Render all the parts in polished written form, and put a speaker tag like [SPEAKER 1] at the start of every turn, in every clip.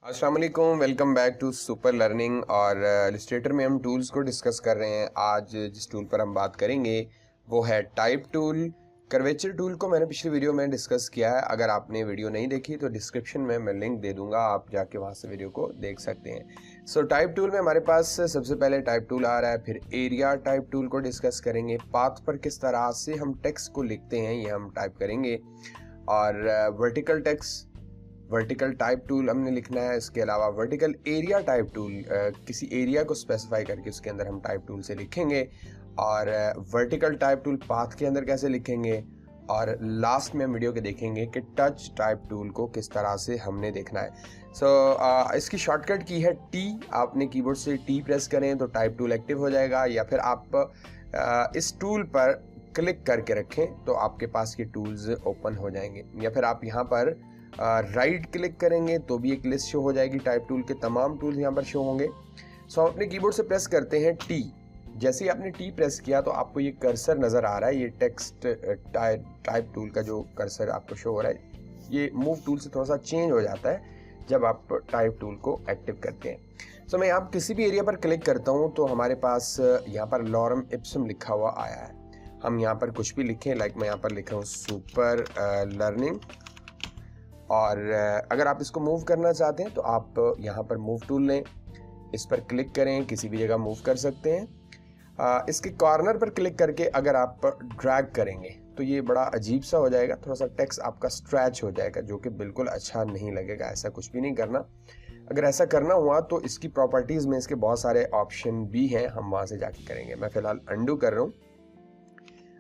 [SPEAKER 1] अस्सलाम वालेकुम, welcome back to super learning. और इलस्ट्रेटर में हम टूल्स को डिस्कस कर रहे हैं। आज जिस टूल पर हम बात करेंगे वो है टाइप टूल। कर्वेचर टूल को मैंने पिछली वीडियो में डिस्कस किया है। अगर आपने वीडियो नहीं देखी तो डिस्क्रिप्शन में मैं लिंक दे दूंगा, आप जाके वहाँ से वीडियो को देख सकते हैं। सो टाइप टूल में हमारे पास सबसे पहले टाइप टूल आ रहा है, फिर एरिया टाइप टूल को डिस्कस करेंगे। पाथ पर किस तरह से हम टेक्स्ट को लिखते हैं ये हम टाइप करेंगे। और वर्टिकल टाइप टूल हमने लिखना है। इसके अलावा वर्टिकल एरिया टाइप टूल, किसी एरिया को स्पेसिफाई करके उसके अंदर हम टाइप टूल से लिखेंगे। और वर्टिकल टाइप टूल पाथ के अंदर कैसे लिखेंगे। और लास्ट में हम वीडियो के देखेंगे कि टच टाइप टूल को किस तरह से हमने देखना है। इसकी शॉर्टकट की है टी। आपने कीबोर्ड से टी प्रेस करें तो टाइप टूल एक्टिव हो जाएगा, या फिर आप इस टूल पर क्लिक करके रखें तो आपके पास ये टूल्स ओपन हो जाएंगे। या फिर आप यहाँ पर राइट क्लिक करेंगे तो भी एक लिस्ट शो हो जाएगी, टाइप टूल के तमाम टूल्स यहाँ पर शो होंगे। हम अपने कीबोर्ड से प्रेस करते हैं टी। जैसे ही आपने टी प्रेस किया तो आपको ये कर्सर नज़र आ रहा है, ये टेक्स्ट टाइप टूल का जो कर्सर आपको शो हो रहा है, ये मूव टूल से थोड़ा सा चेंज हो जाता है जब आप टाइप टूल को एक्टिव करते हैं। मैं यहाँ किसी भी एरिया पर क्लिक करता हूँ तो हमारे पास यहाँ पर लॉरम इप्सम लिखा हुआ आया है। हम यहाँ पर कुछ भी लिखें, लाइक मैं यहाँ पर लिख रहा हूँ सुपर लर्निंग। और अगर आप इसको मूव करना चाहते हैं तो आप यहाँ पर मूव टूल लें, इस पर क्लिक करें, किसी भी जगह मूव कर सकते हैं। इसके कॉर्नर पर क्लिक करके अगर आप ड्रैग करेंगे तो ये बड़ा अजीब सा हो जाएगा, थोड़ा सा टेक्स्ट आपका स्ट्रेच हो जाएगा जो कि बिल्कुल अच्छा नहीं लगेगा। ऐसा कुछ भी नहीं करना। अगर ऐसा करना हुआ तो इसकी प्रॉपर्टीज़ में इसके बहुत सारे ऑप्शन भी हैं, हम वहाँ से जाके करेंगे। मैं फ़िलहाल अंडू कर रहा हूँ।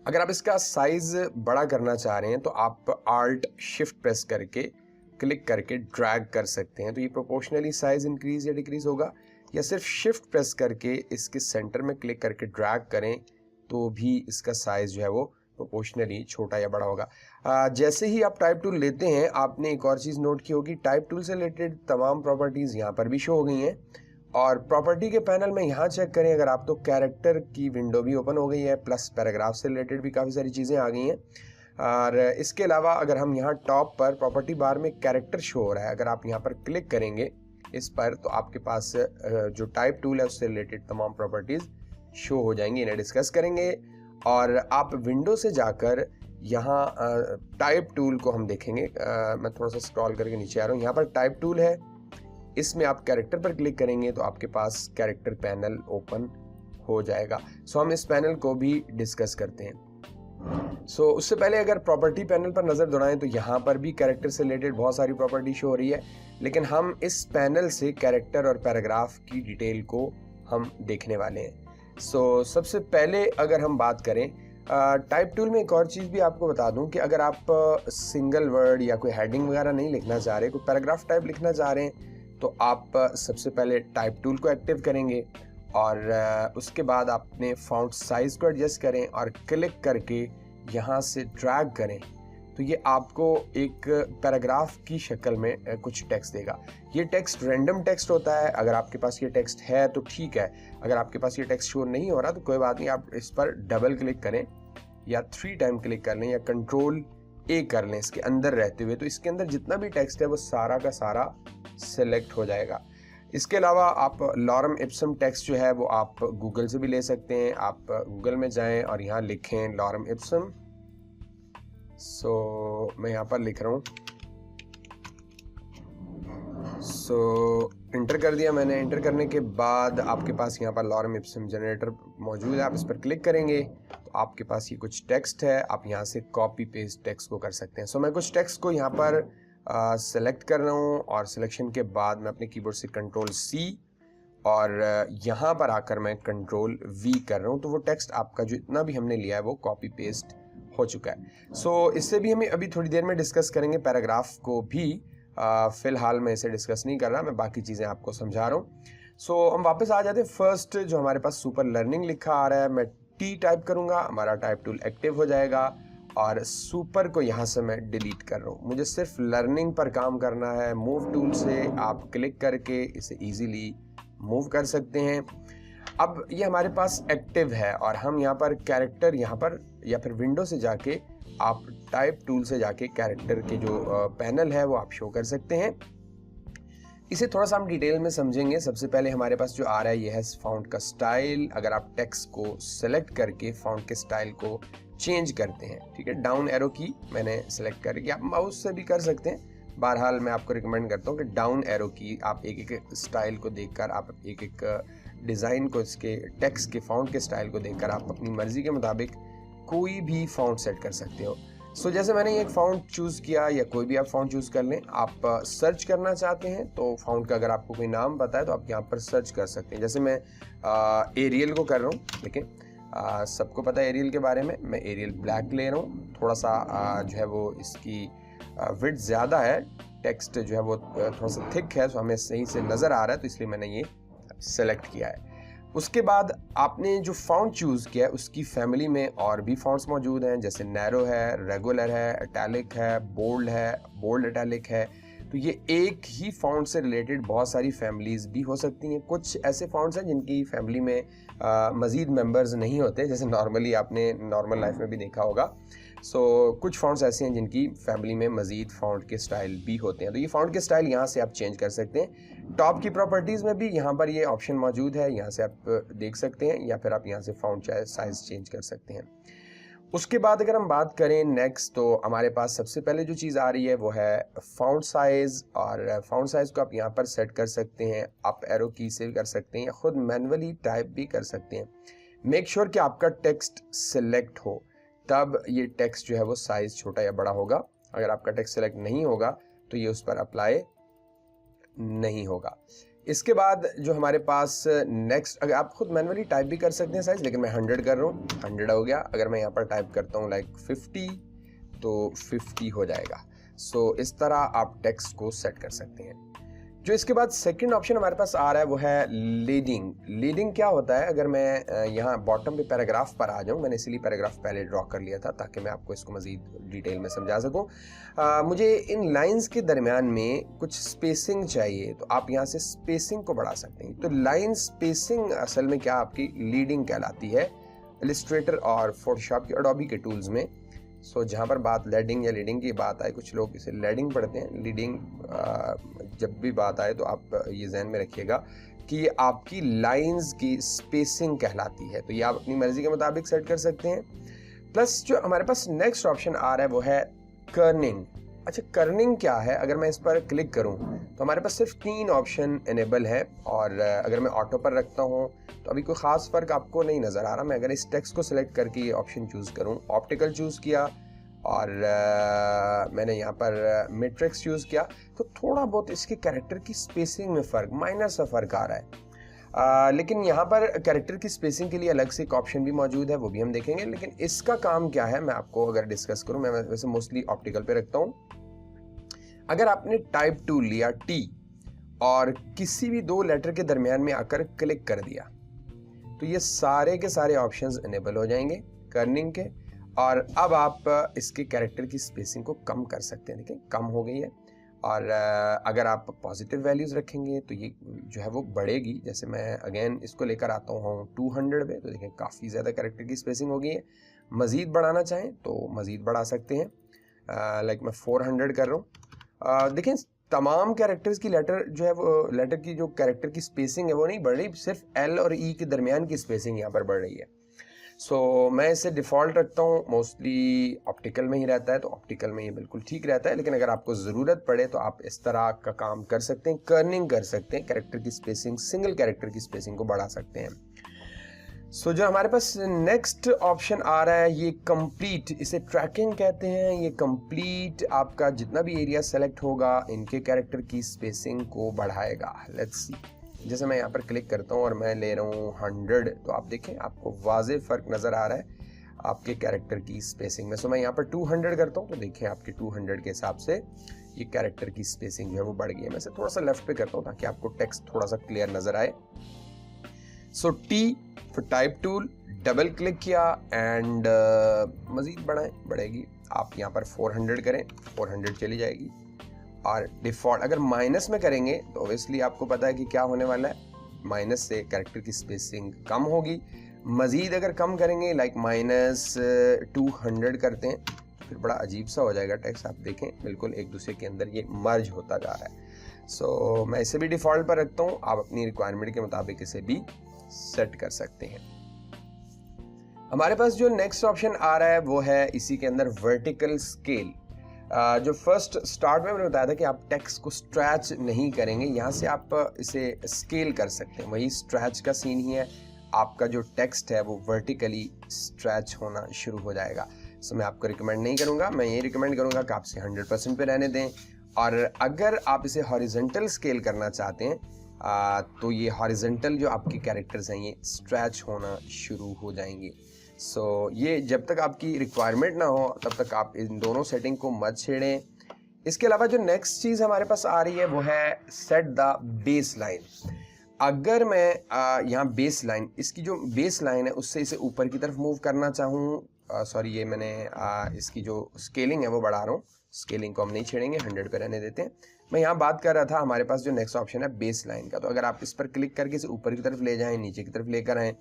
[SPEAKER 1] अगर आप इसका साइज बड़ा करना चाह रहे हैं तो आप आल्ट शिफ्ट प्रेस करके क्लिक करके ड्रैग कर सकते हैं, तो ये प्रोपोर्शनली साइज इंक्रीज या डिक्रीज होगा। या सिर्फ शिफ्ट प्रेस करके इसके सेंटर में क्लिक करके ड्रैग करें तो भी इसका साइज जो है वो प्रोपोर्शनली छोटा या बड़ा होगा। जैसे ही आप टाइप टूल लेते हैं आपने एक और चीज़ नोट की होगी, टाइप टूल से रिलेटेड तमाम प्रॉपर्टीज़ यहाँ पर भी शो हो गई हैं। और प्रॉपर्टी के पैनल में यहाँ चेक करें अगर आप तो कैरेक्टर की विंडो भी ओपन हो गई है, प्लस पैराग्राफ से रिलेटेड भी काफ़ी सारी चीज़ें आ गई हैं। और इसके अलावा अगर हम यहाँ टॉप पर प्रॉपर्टी बार में कैरेक्टर शो हो रहा है, अगर आप यहाँ पर क्लिक करेंगे इस पर तो आपके पास जो टाइप टूल है उससे रिलेटेड तमाम प्रॉपर्टीज़ शो हो जाएंगी। इन्हें डिस्कस करेंगे। और आप विंडो से जाकर यहाँ टाइप टूल को हम देखेंगे। मैं थोड़ा सा स्क्रॉल करके नीचे आ रहा हूँ, यहाँ पर टाइप टूल है, इसमें आप कैरेक्टर पर क्लिक करेंगे तो आपके पास कैरेक्टर पैनल ओपन हो जाएगा। हम इस पैनल को भी डिस्कस करते हैं। उससे पहले अगर प्रॉपर्टी पैनल पर नज़र दौड़ाएं तो यहाँ पर भी कैरेक्टर से रिलेटेड बहुत सारी प्रॉपर्टी शो हो रही है, लेकिन हम इस पैनल से कैरेक्टर और पैराग्राफ की डिटेल को हम देखने वाले हैं। सबसे पहले अगर हम बात करें टाइप टूल में, एक और चीज़ भी आपको बता दूं कि अगर आप सिंगल वर्ड या कोई हेडिंग वगैरह नहीं लिखना चाह रहे, कोई पैराग्राफ टाइप लिखना चाह रहे हैं तो आप सबसे पहले टाइप टूल को एक्टिव करेंगे और उसके बाद अपने फॉन्ट साइज को एडजस्ट करें और क्लिक करके यहाँ से ड्रैग करें तो ये आपको एक पैराग्राफ की शक्ल में कुछ टेक्स्ट देगा। ये टेक्स्ट रैंडम टेक्स्ट होता है। अगर आपके पास ये टेक्स्ट है तो ठीक है, अगर आपके पास ये टेक्स्ट शो नहीं हो रहा तो कोई बात नहीं, आप इस पर डबल क्लिक करें या 3 टाइम क्लिक कर लें या कंट्रोल ए कर लें इसके अंदर रहते हुए, तो इसके अंदर जितना भी टेक्स्ट है वो सारा का सारा सेलेक्ट हो जाएगा। इसके अलावा आप लॉरम इप्सम टेक्स्ट जो है वो आप गूगल से भी ले सकते हैं। आप गूगल में जाएं और यहाँ लिखें लॉरम इप्सम। मैं यहाँ पर लिख रहा हूँ, इंटर कर दिया मैंने। इंटर करने के बाद आपके पास यहाँ पर लॉरम इप्सम जनरेटर मौजूद है, आप इस पर क्लिक करेंगे तो आपके पास ये कुछ टेक्स्ट है, आप यहाँ से कॉपी पेस्ट टेक्स्ट को कर सकते हैं। मैं कुछ टेक्स्ट को यहाँ पर सेलेक्ट कर रहा हूँ और सिलेक्शन के बाद मैं अपने कीबोर्ड से कंट्रोल सी और यहाँ पर आकर मैं कंट्रोल वी कर रहा हूँ, तो वो टेक्स्ट आपका जो इतना भी हमने लिया है वो कॉपी पेस्ट हो चुका है। इससे भी हमें अभी थोड़ी देर में डिस्कस करेंगे। पैराग्राफ को भी फिलहाल मैं इसे डिस्कस नहीं कर रहा, मैं बाकी चीज़ें आपको समझा रहा हूँ। हम वापस आ जाते हैं। फर्स्ट जो हमारे पास सुपर लर्निंग लिखा आ रहा है, मैं टी टाइप करूँगा, हमारा टाइप टूल एक्टिव हो जाएगा और सुपर को यहाँ से मैं डिलीट कर रहा हूँ। मुझे सिर्फ लर्निंग पर काम करना है। मूव टूल से आप क्लिक करके इसे इजीली मूव कर सकते हैं। अब ये हमारे पास एक्टिव है और हम यहाँ पर कैरेक्टर, यहाँ पर या फिर विंडो से जाके आप टाइप टूल से जाके कैरेक्टर के जो पैनल है वो आप शो कर सकते हैं। इसे थोड़ा सा हम डिटेल में समझेंगे। सबसे पहले हमारे पास जो आ रहा है ये है फ़ॉन्ट का स्टाइल। अगर आप टेक्स्ट को सेलेक्ट करके फ़ॉन्ट के स्टाइल को चेंज करते हैं, ठीक है, डाउन एरो की मैंने सेलेक्ट करके, आप माउस से भी कर सकते हैं, बहरहाल मैं आपको रिकमेंड करता हूँ कि डाउन एरो की आप एक एक स्टाइल को देखकर, आप एक एक डिज़ाइन को, इसके टेक्स्ट के फ़ॉन्ट के स्टाइल को देखकर आप अपनी मर्ज़ी के मुताबिक कोई भी फ़ॉन्ट सेट कर सकते हो। सो जैसे मैंने एक फ़ॉन्ट चूज़ किया, या कोई भी आप फ़ॉन्ट चूज़ कर लें। आप सर्च करना चाहते हैं तो फ़ॉन्ट का अगर आपको कोई नाम पता है तो आप यहाँ पर सर्च कर सकते हैं। जैसे मैं एरियल को कर रहा हूँ, लेकिन सबको पता है एरियल के बारे में, मैं एरियल ब्लैक ले रहा हूँ। थोड़ा सा जो है वो इसकी विड्थ ज़्यादा है, टेक्स्ट जो है वो थोड़ा सा थिक है, तो हमें सही से नज़र आ रहा है, तो इसलिए मैंने ये सेलेक्ट किया है। उसके बाद आपने जो फ़ॉन्ट चूज़ किया है उसकी फैमिली में और भी फ़ॉन्ट्स मौजूद हैं, जैसे नैरो है, रेगुलर है, इटैलिक है, बोल्ड इटैलिक है। तो ये एक ही फ़ॉन्ट से रिलेटेड बहुत सारी फैमिलीज़ भी हो सकती हैं। कुछ ऐसे फ़ॉन्ट्स हैं जिनकी फैमिली में मज़ीद मेंबर्स नहीं होते, जैसे नॉर्मली आपने नॉर्मल लाइफ में भी देखा होगा। कुछ फ़ॉन्ट्स ऐसे हैं जिनकी फैमिली में मज़ीद फ़ॉन्ट के स्टाइल भी होते हैं। तो ये फ़ॉन्ट के स्टाइल यहाँ से आप चेंज कर सकते हैं। टॉप की प्रॉपर्टीज़ में भी यहाँ पर ये ऑप्शन मौजूद है, यहाँ से आप देख सकते हैं, या फिर आप यहाँ से फ़ॉन्ट साइज़ चेंज कर सकते हैं। उसके बाद अगर हम बात करें नेक्स्ट, तो हमारे पास सबसे पहले जो चीज़ आ रही है वो है फ़ॉन्ट साइज़। और फ़ॉन्ट साइज़ को आप यहाँ पर सेट कर सकते हैं, अप एरो की से भी कर सकते हैं, या खुद मैनुअली टाइप भी कर सकते हैं। मेक श्योर कि आपका टेक्स्ट सिलेक्ट हो, तब ये टेक्स्ट जो है वो साइज़ छोटा या बड़ा होगा। अगर आपका टेक्स्ट सेलेक्ट नहीं होगा तो ये उस पर अप्लाई नहीं होगा। इसके बाद जो हमारे पास नेक्स्ट, अगर आप खुद मैनुअली टाइप भी कर सकते हैं साइज़, लेकिन मैं 100 कर रहा हूँ, 100 हो गया। अगर मैं यहाँ पर टाइप करता हूँ लाइक 50, तो 50 हो जाएगा। इस तरह आप टेक्स्ट को सेट कर सकते हैं। जो इसके बाद सेकंड ऑप्शन हमारे पास आ रहा है वो है लीडिंग। लीडिंग क्या होता है? अगर मैं यहाँ बॉटम पे पैराग्राफ पर आ जाऊँ, मैंने इसीलिए पैराग्राफ पहले ड्रॉ कर लिया था ताकि मैं आपको इसको मज़ीद डिटेल में समझा सकूँ। मुझे इन लाइंस के दरमियान में कुछ स्पेसिंग चाहिए, तो आप यहाँ से स्पेसिंग को बढ़ा सकते हैं। तो लाइन स्पेसिंग असल में क्या आपकी लीडिंग कहलाती है इलस्ट्रेटर और फोटोशॉप के एडोबी के टूल्स में। जहाँ पर बात लेडिंग या लीडिंग की बात आए, कुछ लोग इसे लेडिंग पढ़ते हैं, लीडिंग जब भी बात आए तो आप ये ज़हन में रखिएगा कि ये आपकी लाइंस की स्पेसिंग कहलाती है। तो ये आप अपनी मर्जी के मुताबिक सेट कर सकते हैं। प्लस जो हमारे पास नेक्स्ट ऑप्शन आ रहा है वो है कर्निंग। अच्छा, कर्निंग क्या है? अगर मैं इस पर क्लिक करूं तो हमारे पास सिर्फ 3 ऑप्शन इनेबल है, और अगर मैं ऑटो पर रखता हूं तो अभी कोई ख़ास फ़र्क आपको नहीं नज़र आ रहा। मैं अगर इस टेक्स्ट को सिलेक्ट करके ये ऑप्शन चूज़ करूं, ऑप्टिकल चूज़ किया और मैंने यहाँ पर मैट्रिक्स यूज़ किया, तो थोड़ा बहुत इसके कैरेक्टर की स्पेसिंग में फ़र्क, माइनर सा फ़र्क आ रहा है। लेकिन यहाँ पर कैरेक्टर की स्पेसिंग के लिए अलग से एक ऑप्शन भी मौजूद है, वो भी हम देखेंगे। लेकिन इसका काम क्या है मैं आपको अगर डिस्कस करूँ, मैं वैसे मोस्टली ऑप्टिकल पे रखता हूँ। अगर आपने टाइप टूल लिया T और किसी भी 2 लेटर के दरमियान में आकर क्लिक कर दिया, तो ये सारे के सारे ऑप्शंस इनेबल हो जाएंगे कर्निंग के। और अब आप इसके कैरेक्टर की स्पेसिंग को कम कर सकते हैं। देखिए कम हो गई है। और अगर आप पॉजिटिव वैल्यूज़ रखेंगे तो ये जो है वो बढ़ेगी। जैसे मैं अगेन इसको लेकर आता हूँ 200 पे, तो देखें काफ़ी ज़्यादा कैरेक्टर की स्पेसिंग हो गई है। मज़ीद बढ़ाना चाहें तो मज़ीद बढ़ा सकते हैं। लाइक मैं 400 कर रहा हूँ। देखें तमाम कैरेक्टर्स की लेटर जो है वो, लेटर की जो कैरेक्टर की स्पेसिंग है वो नहीं बढ़ रही, सिर्फ L और E के दरमियान की स्पेसिंग यहाँ पर बढ़ रही है। मैं इसे डिफ़ॉल्ट रखता हूँ, मोस्टली ऑप्टिकल में ही रहता है, तो ऑप्टिकल में ये बिल्कुल ठीक रहता है। लेकिन अगर आपको ज़रूरत पड़े तो आप इस तरह का काम कर सकते हैं, कर्निंग कर सकते हैं, कैरेक्टर की स्पेसिंग, सिंगल कैरेक्टर की स्पेसिंग को बढ़ा सकते हैं। जो हमारे पास नेक्स्ट ऑप्शन आ रहा है ये कंप्लीट, इसे ट्रैकिंग कहते हैं। ये कंप्लीट आपका जितना भी एरिया सेलेक्ट होगा इनके कैरेक्टर की स्पेसिंग को बढ़ाएगा। लेट्स सी, जैसे मैं यहाँ पर क्लिक करता हूँ और मैं ले रहा हूँ 100, तो आप देखें आपको वाज़ेह फ़र्क नज़र आ रहा है आपके कैरेक्टर की स्पेसिंग में। मैं यहाँ पर 200 करता हूँ, तो देखें आपके 200 के हिसाब से ये कैरेक्टर की स्पेसिंग जो है वो बढ़ गई है। मैं इसे थोड़ा सा लेफ्ट पे करता हूँ ताकि आपको टेक्स्ट थोड़ा सा क्लियर नज़र आए। T फिर टाइप टूल, डबल क्लिक किया एंड मज़ीद बढ़ेगी। आप यहाँ पर 400 करें, 400 चली जाएगी। और डिफ़ॉल्ट अगर माइनस में करेंगे तो ऑब्वियसली आपको पता है कि क्या होने वाला है, माइनस से कैरेक्टर की स्पेसिंग कम होगी। मज़ीद अगर कम करेंगे लाइक -200 करते हैं, फिर बड़ा अजीब सा हो जाएगा टेक्स्ट। आप देखें बिल्कुल एक दूसरे के अंदर ये मर्ज होता जा रहा है। सो मैं इसे भी डिफ़ॉल्ट पर रखता हूँ, आप अपनी रिक्वायरमेंट के मुताबिक इसे भी सेट कर सकते हैं। हमारे पास जो नेक्स्ट ऑप्शन आ रहा है वो है इसी के अंदर वर्टिकल स्केल। जो फर्स्ट स्टार्ट में मैंने बताया था कि आप टेक्स्ट को स्ट्रैच नहीं करेंगे, यहाँ से आप इसे स्केल कर सकते हैं, वही स्ट्रैच का सीन ही है। आपका जो टेक्स्ट है वो वर्टिकली स्ट्रैच होना शुरू हो जाएगा। सो मैं आपको रिकमेंड नहीं करूँगा, मैं ये रिकमेंड करूँगा कि आप इसे 100% पे रहने दें। और अगर आप इसे हॉरिजेंटल स्केल करना चाहते हैं तो ये हॉरिजेंटल जो आपके कैरेक्टर्स हैं ये स्ट्रैच होना शुरू हो जाएंगे। सो ये जब तक आपकी रिक्वायरमेंट ना हो तब तक आप इन दोनों सेटिंग को मत छेड़ें। इसके अलावा जो नेक्स्ट चीज़ हमारे पास आ रही है वो है सेट द बेस लाइन। अगर मैं यहाँ बेस लाइन, इसकी जो बेस लाइन है उससे इसे ऊपर की तरफ मूव करना चाहूँ, सॉरी ये मैंने इसकी जो स्केलिंग है वो बढ़ा रहा हूँ, स्केलिंग को हम नहीं छेड़ेंगे, 100 पे रहने देते हैं। मैं यहाँ बात कर रहा था हमारे पास जो नेक्स्ट ऑप्शन है बेस लाइन का, तो अगर आप इस पर क्लिक करके इसे ऊपर की तरफ ले जाएं, नीचे की तरफ लेकर आएँ,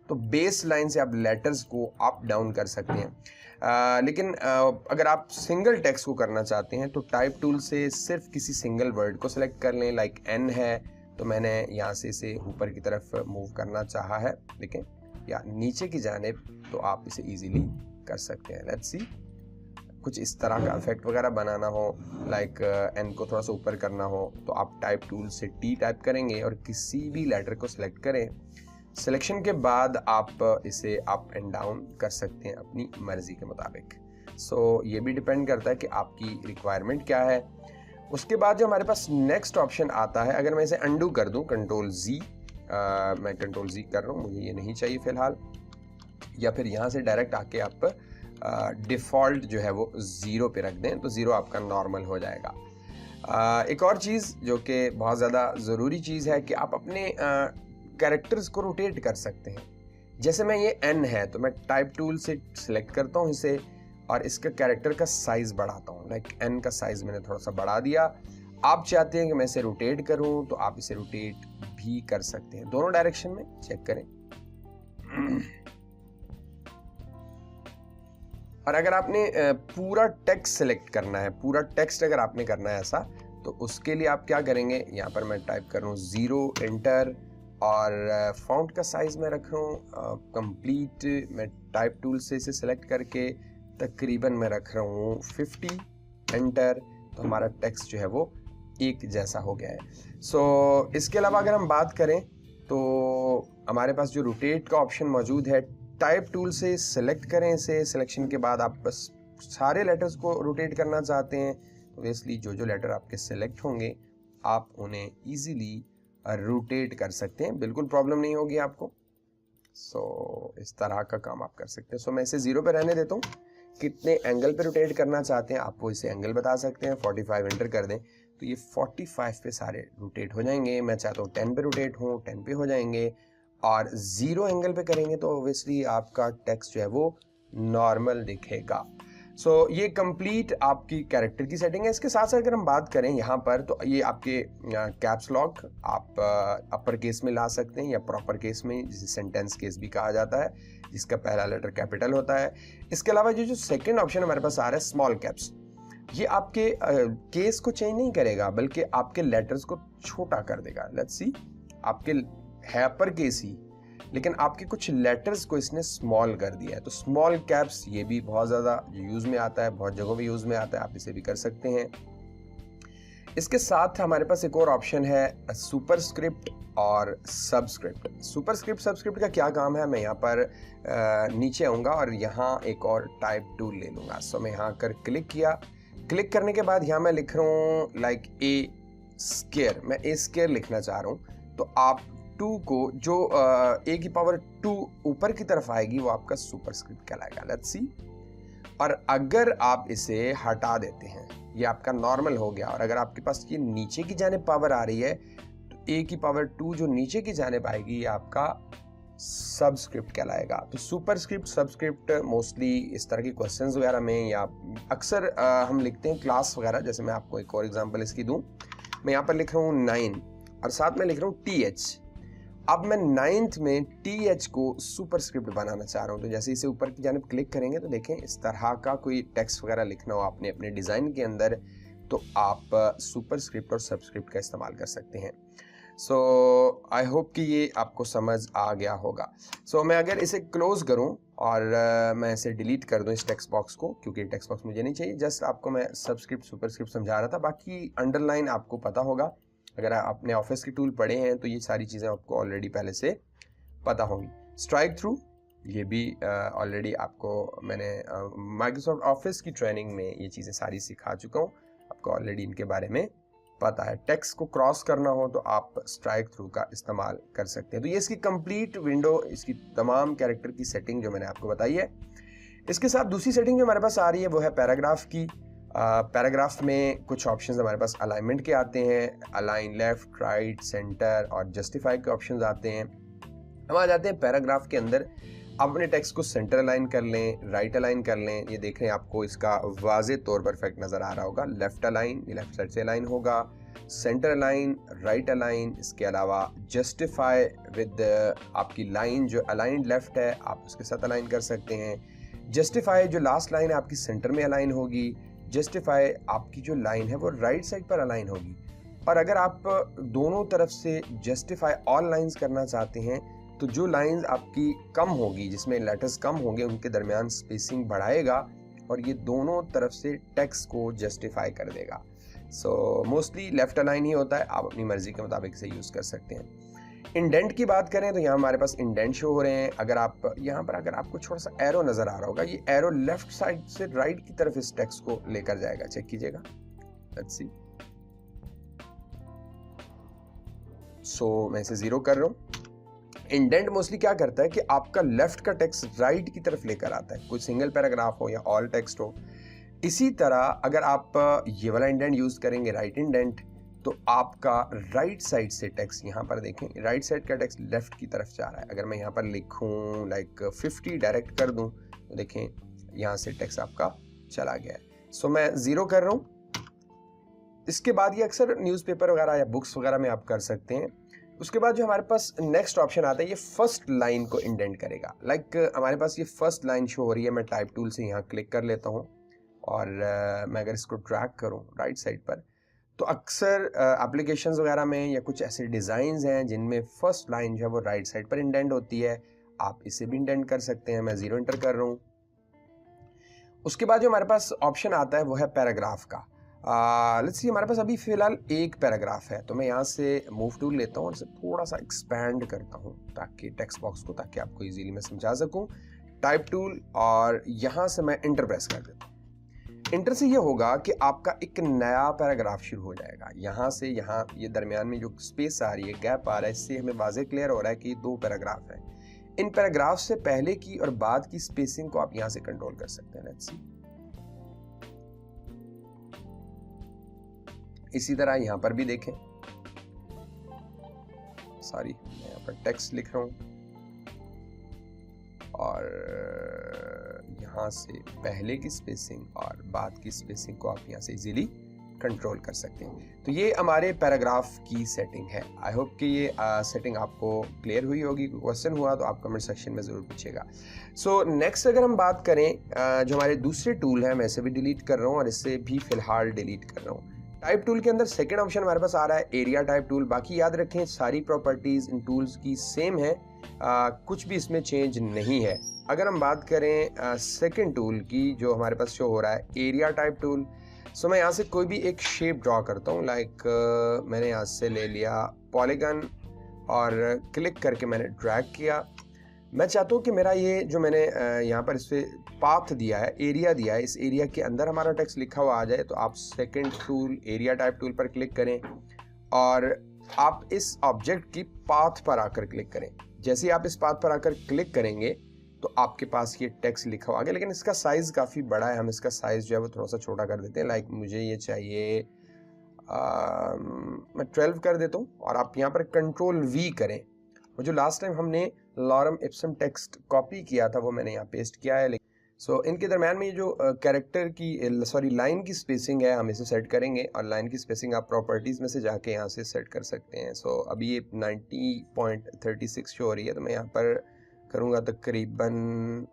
[SPEAKER 1] तो बेस लाइन से आप लेटर्स को अप डाउन कर सकते हैं। लेकिन अगर आप सिंगल टेक्स्ट को करना चाहते हैं तो टाइप टूल से सिर्फ किसी सिंगल वर्ड को सिलेक्ट कर लें, लाइक एन है तो मैंने यहाँ से इसे ऊपर की तरफ मूव करना चाहा है, लेकिन या नीचे की जानिब, तो आप इसे इजीली कर सकते हैं। लेट्स सी, कुछ इस तरह का इफेक्ट वगैरह बनाना हो, लाइक एन को थोड़ा सा ऊपर करना हो, तो आप टाइप टूल से टी टाइप करेंगे और किसी भी लेटर को सिलेक्ट करें। सिलेक्शन के बाद आप इसे अप एंड डाउन कर सकते हैं अपनी मर्जी के मुताबिक। सो ये भी डिपेंड करता है कि आपकी रिक्वायरमेंट क्या है। उसके बाद जो हमारे पास नेक्स्ट ऑप्शन आता है, अगर मैं इसे अंडू कर दूं, कंट्रोल जी, मैं कंट्रोल जी कर रहा हूँ, मुझे ये नहीं चाहिए फिलहाल, या फिर यहाँ से डायरेक्ट आके आप डिफ़ॉल्ट जो है वो 0 पे रख दें तो 0 आपका नॉर्मल हो जाएगा। एक और चीज़ जो कि बहुत ज़्यादा ज़रूरी चीज़ है कि आप अपने कैरेक्टर्स को रोटेट कर सकते हैं। जैसे मैं ये एन है तो मैं टाइप टूल से सिलेक्ट करता हूँ इसे और इसका कैरेक्टर का साइज़ बढ़ाता हूँ, लाइक एन का साइज़ मैंने थोड़ा सा बढ़ा दिया। आप चाहते हैं कि मैं इसे रोटेट करूँ तो आप इसे रोटेट भी कर सकते हैं, दोनों डायरेक्शन में। चेक करें। और अगर आपने पूरा टेक्स्ट सेलेक्ट करना है, पूरा टेक्स्ट अगर आपने करना है ऐसा, तो उसके लिए आप क्या करेंगे, यहाँ पर मैं टाइप कर रहा हूँ 0 एंटर, और फॉन्ट का साइज़ मैं रख रहा हूँ कंप्लीट, मैं टाइप टूल से इसे सेलेक्ट करके तकरीबन मैं रख रहा हूँ 50 एंटर, तो हमारा टेक्स्ट जो है वो एक जैसा हो गया है। सो इसके अलावा अगर हम बात करें तो हमारे पास जो रोटेट का ऑप्शन मौजूद है, टाइप टूल से सिलेक्ट करें इसे, सिलेक्शन के बाद आप बस सारे लेटर्स को रोटेट करना चाहते हैं तो ऑब्वियसली जो लेटर आपके सिलेक्ट होंगे आप उन्हें इजीली रोटेट कर सकते हैं, बिल्कुल प्रॉब्लम नहीं होगी आपको। सो इस तरह का काम आप कर सकते हैं। सो मैं इसे 0 पे रहने देता हूँ। कितने एंगल पे रोटेट करना चाहते हैं आप वो इसे एंगल बता सकते हैं, 45 एंटर कर दें तो ये 45 पे सारे रोटेट हो जाएंगे। मैं चाहता हूँ 10 पे रोटेट हो, 10 पे हो जाएंगे, और 0 एंगल पे करेंगे तो ऑब्वियसली आपका टेक्स्ट जो है वो नॉर्मल दिखेगा। सो ये कंप्लीट आपकी कैरेक्टर की सेटिंग है। इसके साथ साथ अगर हम बात करें यहाँ पर, तो ये आपके कैप्स लॉक आप अपर केस में ला सकते हैं या प्रॉपर केस में, जिसे सेंटेंस केस भी कहा जाता है, जिसका पहला लेटर कैपिटल होता है। इसके अलावा जो सेकंड ऑप्शन हमारे पास आ रहा है स्मॉल कैप्स, ये आपके केस को चेंज नहीं करेगा बल्कि आपके लेटर्स को छोटा कर देगा। लेट्स सी, आपके है अपर केस ही, लेकिन आपके कुछ लेटर्स को इसने स्मॉल कर दिया है, तो स्मॉल कैप्स ये भी बहुत ज़्यादा यूज़ में आता है, बहुत जगहों में यूज़ में आता है, आप इसे भी कर सकते हैं। इसके साथ हमारे पास एक और ऑप्शन है सुपरस्क्रिप्ट और सबस्क्रिप्ट। सुपरस्क्रिप्ट सबस्क्रिप्ट का क्या काम है, मैं यहाँ पर नीचे आऊँगा और यहाँ एक और टाइप टूल ले लूँगा। सो मैं यहाँ कर क्लिक किया, क्लिक करने के बाद यहाँ मैं लिख रहा हूँ लाइक ए स्केयर, मैं ए स्केयर लिखना चाह रहा हूँ, तो आप 2 को जो ए की पावर 2 ऊपर की तरफ आएगी वो आपका सुपरस्क्रिप्ट कहलाएगा। लेट्स सी, और अगर आप इसे हटा देते हैं ये आपका नॉर्मल हो गया, और अगर आपके पास ये नीचे की जानिब पावर आ रही है तो ए की पावर 2 जो नीचे की जानिब आएगी ये आपका सबस्क्रिप्ट कहलाएगा। तो सुपरस्क्रिप्ट सबस्क्रिप्ट मोस्टली इस तरह के क्वेश्चंस वगैरह में या अक्सर हम लिखते हैं क्लास वगैरह। जैसे मैं आपको एक और एग्जांपल इसकी दूं, मैं यहाँ पर लिख रहा हूँ 9 और साथ में लिख रहा हूँ TH। अब मैं 9th में TH को सुपरस्क्रिप्ट बनाना चाह रहा हूँ, तो जैसे इसे ऊपर की जानिब क्लिक करेंगे तो देखें इस तरह का कोई टेक्स्ट वगैरह लिखना हो आपने अपने डिज़ाइन के अंदर, तो आप सुपरस्क्रिप्ट और सबस्क्रिप्ट का इस्तेमाल कर सकते हैं। सो आई होप कि ये आपको समझ आ गया होगा। सो मैं अगर इसे क्लोज करूं और मैं इसे डिलीट कर दूं इस टेक्स्ट बॉक्स को, क्योंकि टेक्स्ट बॉक्स मुझे नहीं चाहिए, जस्ट आपको मैं सबस्क्रिप्ट सुपरस्क्रिप्ट समझा रहा था। बाकी अंडरलाइन आपको पता होगा, अगर आपने ऑफिस के टूल पढ़े हैं तो ये सारी चीज़ें आपको ऑलरेडी पहले से पता होंगी। स्ट्राइक थ्रू, ये भी ऑलरेडी आपको मैंने माइक्रोसॉफ्ट ऑफिस की ट्रेनिंग में ये चीज़ें सारी सिखा चुका हूँ, आपको ऑलरेडी इनके बारे में पता है। टेक्स्ट को क्रॉस करना हो तो आप स्ट्राइक थ्रू का इस्तेमाल कर सकते हैं। तो ये इसकी कंप्लीट विंडो, इसकी तमाम कैरेक्टर की सेटिंग जो मैंने आपको बताई है। इसके साथ दूसरी सेटिंग जो हमारे पास आ रही है वो है पैराग्राफ की। पैराग्राफ में कुछ ऑप्शंस हमारे पास अलाइनमेंट के आते हैं, अलाइन लेफ्ट, राइट, सेंटर और जस्टिफाई के ऑप्शंस आते हैं। हम आ जाते हैं पैराग्राफ के अंदर। आप अपने टेक्स्ट को सेंटर अलाइन कर लें, राइट अलाइन कर लें। ये देख रहे हैं, आपको इसका वाज़े तौर पर इफेक्ट नज़र आ रहा होगा। लेफ्ट अलाइन, ये लेफ्ट साइड से अलाइन होगा, सेंटर अलाइन, राइट अलाइन, इसके अलावा जस्टिफाई विद आपकी लाइन जो अलाइंड लेफ्ट है आप उसके साथ अलाइन कर सकते हैं। जस्टिफाई जो लास्ट लाइन है आपकी सेंटर में अलाइन होगी। जस्टिफाई आपकी जो लाइन है वो राइट साइड पर अलाइन होगी। और अगर आप दोनों तरफ से जस्टिफाई ऑल लाइंस करना चाहते हैं तो जो लाइंस आपकी कम होगी, जिसमें लेटर्स कम होंगे, उनके दरमियान स्पेसिंग बढ़ाएगा और ये दोनों तरफ से टेक्स्ट को जस्टिफाई कर देगा। सो मोस्टली लेफ्ट अलाइन ही होता है, आप अपनी मर्जी के मुताबिक इसे यूज़ कर सकते हैं। इंडेंट की बात करें तो यहाँ हमारे पास इंडेंट शो हो रहे हैं। अगर आप यहाँ पर अगर आपको छोटा सा एरो नज़र आ रहा होगा, ये एरो लेफ्ट साइड से राइट की तरफ इस टेक्स्ट को लेकर जाएगा। चेक कीजिएगा, लेट्स सी। सो मैं इसे 0 कर रहा हूँ। इंडेंट मोस्टली क्या करता है कि आपका लेफ्ट का टेक्स्ट राइट की तरफ लेकर आता है, कोई सिंगल पैराग्राफ हो या ऑल टेक्स्ट हो। इसी तरह अगर आप ये वाला इंडेंट यूज करेंगे, राइट इंडेंट, तो आपका राइट साइड से टेक्स्ट, यहाँ पर देखें राइट साइड का टेक्स्ट लेफ्ट की तरफ जा रहा है। अगर मैं यहाँ पर लिखूँ लाइक 50 डायरेक्ट कर दूँ तो देखें यहाँ से टेक्स्ट आपका चला गया है। सो मैं 0 कर रहा हूँ। इसके बाद ये अक्सर न्यूज़पेपर वगैरह या बुक्स वगैरह में आप कर सकते हैं। उसके बाद जो हमारे पास नेक्स्ट ऑप्शन आता है, ये फर्स्ट लाइन को इंडेंट करेगा। लाइक हमारे पास ये फर्स्ट लाइन शो हो रही है। मैं टाइप टूल से यहाँ क्लिक कर लेता हूँ और मैं अगर इसको ड्रैग करूँ राइट साइड पर, तो अक्सर एप्लीकेशंस वगैरह में या कुछ ऐसे डिज़ाइंस हैं जिनमें फर्स्ट लाइन जो है वो राइट साइड पर इंडेंट होती है। आप इसे भी इंडेंट कर सकते हैं। मैं 0 एंटर कर रहा हूँ। उसके बाद जो हमारे पास ऑप्शन आता है वो है पैराग्राफ का। लेट्स सी, हमारे पास अभी फिलहाल एक पैराग्राफ है, तो मैं यहाँ से मूव टूल लेता हूँ और इसे थोड़ा सा एक्सपैंड करता हूँ ताकि टेक्स्ट बॉक्स को, ताकि आपको इजीली मैं समझा सकूँ। टाइप टूल और यहाँ से मैं इंटर प्रेस कर देता हूँ। इंटर से ये होगा कि आपका एक नया पैराग्राफ शुरू हो जाएगा। यहाँ से यहाँ ये दरमियान में जो स्पेस आ रही है, गैप आ रहा है, इससे हमें वाज़े क्लियर हो रहा है कि 2 पैराग्राफ है। इन पैराग्राफ से पहले की और बाद की स्पेसिंग को आप यहाँ से कंट्रोल कर सकते हैं। लेट्स सी, इसी तरह यहाँ पर भी देखें, सॉरी मैं यहाँ पर टेक्स्ट लिख रहा हूँ और यहाँ से पहले की स्पेसिंग और बाद की स्पेसिंग को आप यहाँ से इजीली कंट्रोल कर सकते हैं। तो ये हमारे पैराग्राफ की सेटिंग है। आई होप कि ये सेटिंग आपको क्लियर हुई होगी। क्वेश्चन हुआ तो आप कमेंट सेक्शन में ज़रूर पूछिएगा। सो नेक्स्ट अगर हम बात करें जो हमारे दूसरे टूल हैं, मैं इसे भी डिलीट कर रहा हूँ और इससे भी फ़िलहाल डिलीट कर रहा हूँ। टाइप टूल के अंदर सेकंड ऑप्शन हमारे पास आ रहा है एरिया टाइप टूल। बाकी याद रखें सारी प्रॉपर्टीज़ इन टूल्स की सेम है, कुछ भी इसमें चेंज नहीं है। अगर हम बात करें सेकंड टूल की जो हमारे पास शो हो रहा है एरिया टाइप टूल, सो मैं यहाँ से कोई भी एक शेप ड्रॉ करता हूँ। लाइक मैंने यहाँ से ले लिया पॉलीगन और क्लिक करके मैंने ड्रैग किया। मैं चाहता हूँ कि मेरा ये जो मैंने यहाँ पर इस पर पाथ दिया है, एरिया दिया है, इस एरिया के अंदर हमारा टेक्स्ट लिखा हुआ आ जाए। तो आप second tool area type tool पर क्लिक करें और आप इस ऑब्जेक्ट की पाथ पर आकर क्लिक करें। जैसे ही आप इस पाथ पर आकर क्लिक करेंगे तो आपके पास ये टेक्स्ट लिखा हुआ आ गया, लेकिन इसका साइज़ काफ़ी बड़ा है। हम इसका साइज़ जो है वो थोड़ा सा छोटा कर देते हैं। लाइक मुझे ये चाहिए मैं 12 कर देता हूँ और आप यहाँ पर कंट्रोल V करें। और जो लास्ट टाइम हमने लॉरम इप्सम टेक्स्ट कॉपी किया था वो मैंने यहाँ पेस्ट किया है। सो इनके दरम्यान में ये जो कैरेक्टर की लाइन की स्पेसिंग है हम इसे सेट करेंगे और लाइन की स्पेसिंग आप प्रॉपर्टीज़ में से जाके यहाँ से सेट कर सकते हैं। सो अभी ये 90.36 शो हो रही है, तो मैं यहाँ पर करूँगा तकरीबन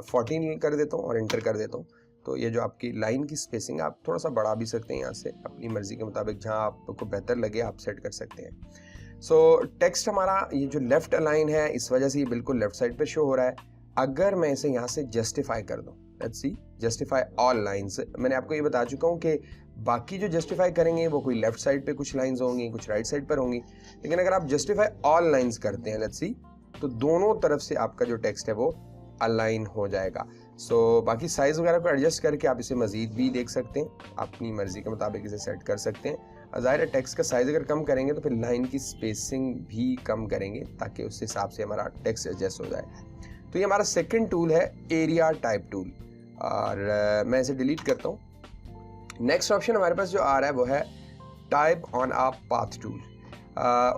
[SPEAKER 1] 14 कर देता हूँ और इंटर कर देता हूँ। तो ये जो आपकी लाइन की स्पेसिंग आप थोड़ा सा बढ़ा भी सकते हैं यहाँ से, अपनी मर्जी के मुताबिक जहाँ आपको बेहतर लगे आप सेट कर सकते हैं। सो टेक्स्ट हमारा ये जो लेफ्ट अलाइन है इस वजह से ये बिल्कुल लेफ्ट साइड पे शो हो रहा है। अगर मैं इसे यहाँ से जस्टिफाई कर दूँ, let's see justify all lines, मैंने आपको ये बता चुका हूँ कि बाकी जो जस्टिफाई करेंगे वो कोई लेफ्ट साइड पे कुछ लाइंस होंगी, कुछ राइट साइड पर होंगी, लेकिन अगर आप जस्टिफाई ऑल लाइंस करते हैं लेट्स सी, तो दोनों तरफ से आपका जो टेक्स्ट है वो अलाइन हो जाएगा। सो बाकी साइज वगैरह को एडजस्ट करके आप इसे मजीद भी देख सकते हैं, अपनी मर्जी के मुताबिक इसे सेट कर सकते हैं। ज़ाहिर है टेक्स्ट का साइज अगर कम करेंगे तो फिर लाइन की स्पेसिंग भी कम करेंगे ताकि उस हिसाब से हमारा टेक्स्ट एडजस्ट हो जाए। तो ये हमारा सेकंड टूल है एरिया टाइप टूल, और मैं इसे डिलीट करता हूँ। नेक्स्ट ऑप्शन हमारे पास जो आ रहा है वो है type on a path tool.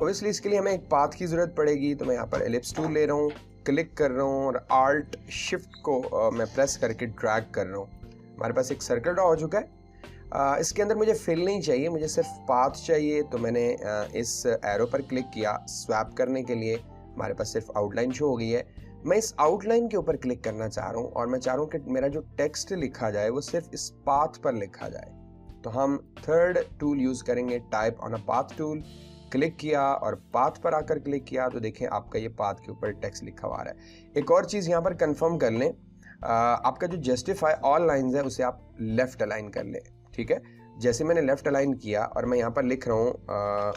[SPEAKER 1] Obviously इसके लिए हमें एक पाथ की ज़रूरत पड़ेगी, तो मैं यहाँ पर एलिप्स टूल ले रहा हूँ, क्लिक कर रहा हूँ और आल्ट शिफ्ट को मैं प्रेस करके ड्रैग कर रहा हूँ। हमारे पास एक सर्कल ड्रॉ हो चुका है। इसके अंदर मुझे फिल नहीं चाहिए, मुझे सिर्फ पाथ चाहिए, तो मैंने इस एरो पर क्लिक किया स्वैप करने के लिए। हमारे पास सिर्फ आउटलाइन शो हो गई है। मैं इस आउटलाइन के ऊपर क्लिक करना चाह रहा हूँ और मैं चाह रहा हूँ कि मेरा जो टेक्स्ट लिखा जाए वो सिर्फ इस पाथ पर लिखा जाए। तो हम थर्ड टूल यूज़ करेंगे, type on a path tool. Click किया और पाथ पर आकर क्लिक किया तो देखें आपका ये पाथ के ऊपर टेक्स्ट लिखा हुआ है। एक और चीज़ यहाँ पर कंफर्म कर लें, आपका जो जस्टिफाई ऑल लाइंस है उसे आप लेफ्ट अलाइन कर लें, ठीक है। जैसे मैंने लेफ्ट अलाइन किया और मैं यहाँ पर लिख रहा हूँ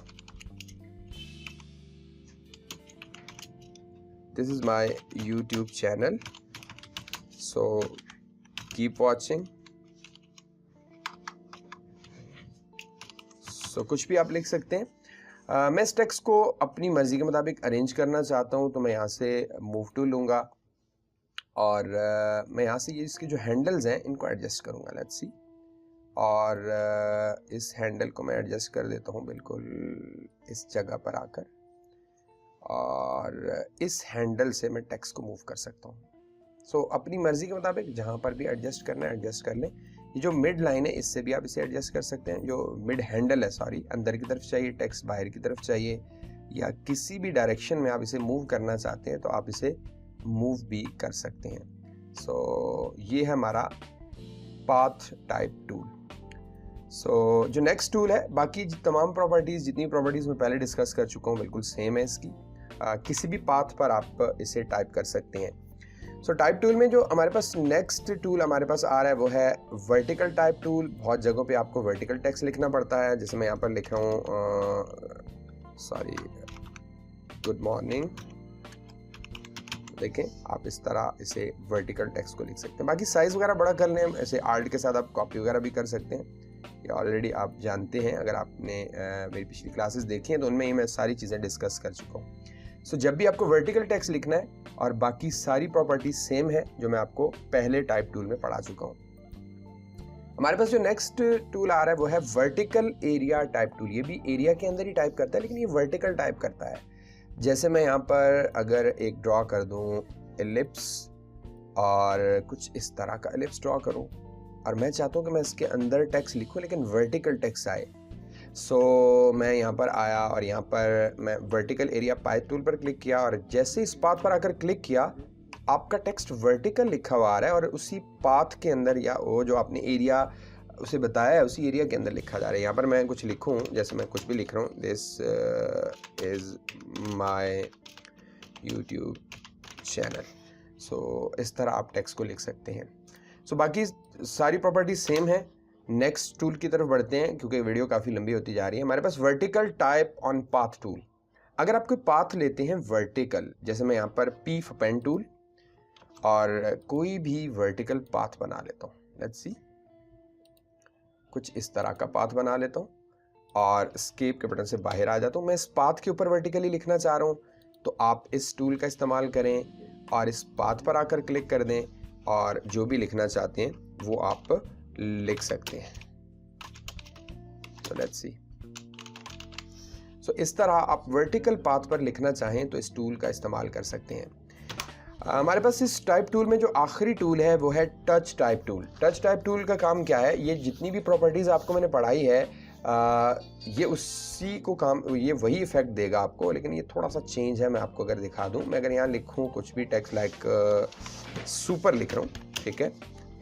[SPEAKER 1] this is my YouTube channel, so keep watching. So कुछ भी आप लिख सकते हैं। मैं इस टेक्स्ट को अपनी मर्जी के मुताबिक अरेंज करना चाहता हूं, तो मैं यहाँ से मूव टूल लूँगा और मैं यहाँ से ये इसके जो हैंडल्स हैं इनको एडजस्ट करूँगा, लेट्स सी। और इस हैंडल को मैं एडजस्ट कर देता हूँ बिल्कुल इस जगह पर आकर, और इस हैंडल से मैं टेक्स्ट को मूव कर सकता हूँ। सो अपनी मर्जी के मुताबिक जहाँ पर भी एडजस्ट करना है एडजस्ट कर लें। ये जो मिड लाइन है इससे भी आप इसे एडजस्ट कर सकते हैं, जो मिड हैंडल है सॉरी, अंदर की तरफ चाहिए टेक्स्ट, बाहर की तरफ चाहिए, या किसी भी डायरेक्शन में आप इसे मूव करना चाहते हैं तो आप इसे मूव भी कर सकते हैं। सो ये है हमारा पाथ टाइप टूल। सो जो नेक्स्ट टूल है, बाकी तमाम प्रॉपर्टीज़ जितनी प्रॉपर्टीज़ मैं पहले डिस्कस कर चुका हूँ बिल्कुल सेम है इसकी। किसी भी पाथ पर आप इसे टाइप कर सकते हैं। सो टाइप टूल में जो हमारे पास नेक्स्ट टूल हमारे पास आ रहा है वो है वर्टिकल टाइप टूल। बहुत जगहों पे आपको वर्टिकल टेक्स्ट लिखना पड़ता है, जैसे मैं यहाँ पर लिख रहा हूँ सॉरी गुड मॉर्निंग। देखें आप इस तरह इसे वर्टिकल टेक्स्ट को लिख सकते हैं। बाकी साइज़ वगैरह बड़ा कर लें, ऐसे आर्ट के साथ आप कॉपी वगैरह भी कर सकते हैं, ये ऑलरेडी आप जानते हैं। अगर आपने मेरी पिछली क्लासेस देखी हैं तो उनमें ही मैं सारी चीज़ें डिस्कस कर चुका हूँ। सो जब भी आपको वर्टिकल टेक्स्ट लिखना है और बाकी सारी प्रॉपर्टीज सेम है जो मैं आपको पहले टाइप टूल में पढ़ा चुका हूँ। हमारे पास जो नेक्स्ट टूल आ रहा है वो है वर्टिकल एरिया टाइप टूल। ये भी एरिया के अंदर ही टाइप करता है लेकिन ये वर्टिकल टाइप करता है। जैसे मैं यहाँ पर अगर एक ड्रॉ कर दूँ एलिप्स और कुछ इस तरह का एलिप्स ड्रॉ करूँ और मैं चाहता हूँ कि मैं इसके अंदर टेक्स्ट लिखूँ लेकिन वर्टिकल टेक्स्ट आए। सो मैं यहाँ पर आया और यहाँ पर मैं वर्टिकल एरिया पाथ टूल पर क्लिक किया और जैसे इस पाथ पर आकर क्लिक किया आपका टेक्स्ट वर्टिकल लिखा हुआ आ रहा है और उसी पाथ के अंदर या वो जो आपने एरिया उसे बताया है उसी एरिया के अंदर लिखा जा रहा है। यहाँ पर मैं कुछ लिखूँ, जैसे मैं कुछ भी लिख रहा हूँ, this is my YouTube channel. So इस तरह आप टेक्स्ट को लिख सकते हैं। सो बाकी सारी प्रॉपर्टी सेम है। नेक्स्ट टूल की तरफ बढ़ते हैं क्योंकि वीडियो काफ़ी लंबी होती जा रही है। हमारे पास vertical type on path tool. अगर आप कोई पाथ लेते हैं वर्टिकल, जैसे मैं यहाँ पर पी फॉर पेन टूल और कोई भी वर्टिकल पाथ बना लेता हूँ, लेट्स सी कुछ इस तरह का पाथ बना लेता हूँ और एस्केप के बटन से बाहर आ जाता हूँ। मैं इस पाथ के ऊपर वर्टिकली लिखना चाह रहा हूँ तो आप इस टूल का इस्तेमाल करें और इस पाथ पर आकर क्लिक कर दें और जो भी लिखना चाहते हैं वो आप लिख सकते हैं। तो लेट्स सी। सो इस तरह आप वर्टिकल पाथ पर लिखना चाहें तो इस टूल का इस्तेमाल कर सकते हैं। हमारे पास इस टाइप टूल में जो आखिरी टूल है वो है touch type tool. Touch type tool का काम क्या है, ये जितनी भी प्रॉपर्टीज़ आपको मैंने पढ़ाई है ये उसी को काम, ये वही इफेक्ट देगा आपको, लेकिन ये थोड़ा सा चेंज है। मैं आपको अगर दिखा दूं, मैं अगर यहाँ लिखूं कुछ भी टेक्स्ट लाइक सुपर लिख रहा हूँ, ठीक है,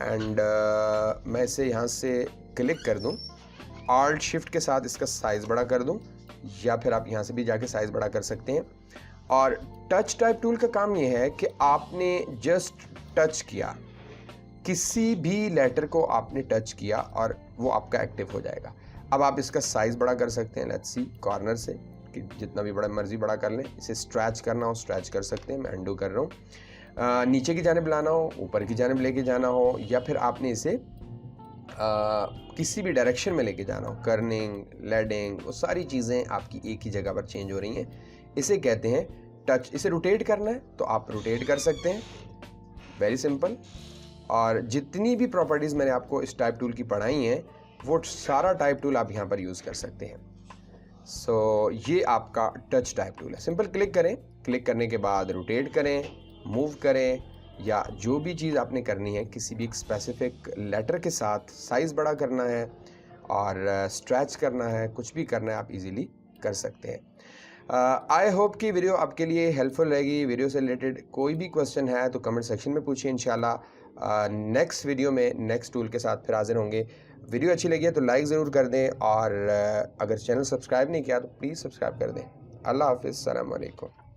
[SPEAKER 1] एंड मैं इसे यहाँ से क्लिक कर दूँ, ऑल्ट शिफ्ट के साथ इसका साइज़ बड़ा कर दूँ, या फिर आप यहाँ से भी जाके साइज़ बड़ा कर सकते हैं। और टच टाइप टूल का काम ये है कि आपने जस्ट टच किया, किसी भी लेटर को आपने टच किया और वो आपका एक्टिव हो जाएगा। अब आप इसका साइज़ बड़ा कर सकते हैं, लेट्स सी कॉर्नर से, कि जितना भी बड़ा मर्जी बड़ा कर लें। इसे स्ट्रैच करना हो स्ट्रैच कर सकते हैं, मैं अंडू कर रहा हूँ। नीचे की जानिब लाना हो, ऊपर की जानिब लेके जाना हो, या फिर आपने इसे किसी भी डायरेक्शन में लेके जाना हो, कर्निंग, लेडिंग, वो सारी चीज़ें आपकी एक ही जगह पर चेंज हो रही हैं। इसे कहते हैं टच। इसे रोटेट करना है तो आप रोटेट कर सकते हैं, वेरी सिंपल। और जितनी भी प्रॉपर्टीज़ मैंने आपको इस टाइप टूल की पढ़ाई हैं, वो सारा टाइप टूल आप यहाँ पर यूज़ कर सकते हैं। सो ये आपका टच टाइप टूल है। सिंपल क्लिक करें, क्लिक करने के बाद रोटेट करें, मूव करें, या जो भी चीज़ आपने करनी है किसी भी एक स्पेसिफिक लेटर के साथ साइज़ बड़ा करना है और स्ट्रेच करना है, कुछ भी करना है, आप इजीली कर सकते हैं। आई होप कि वीडियो आपके लिए हेल्पफुल रहेगी। वीडियो से रिलेटेड कोई भी क्वेश्चन है तो कमेंट सेक्शन में पूछिए। इंशाल्लाह नेक्स्ट वीडियो में नेक्स्ट टूल के साथ फिर हाजिर होंगे। वीडियो अच्छी लगी है तो लाइक ज़रूर कर दें, और अगर चैनल सब्सक्राइब नहीं किया तो प्लीज़ सब्सक्राइब कर दें। अल्लाह हाफिज़, अस्सलाम वालेकुम।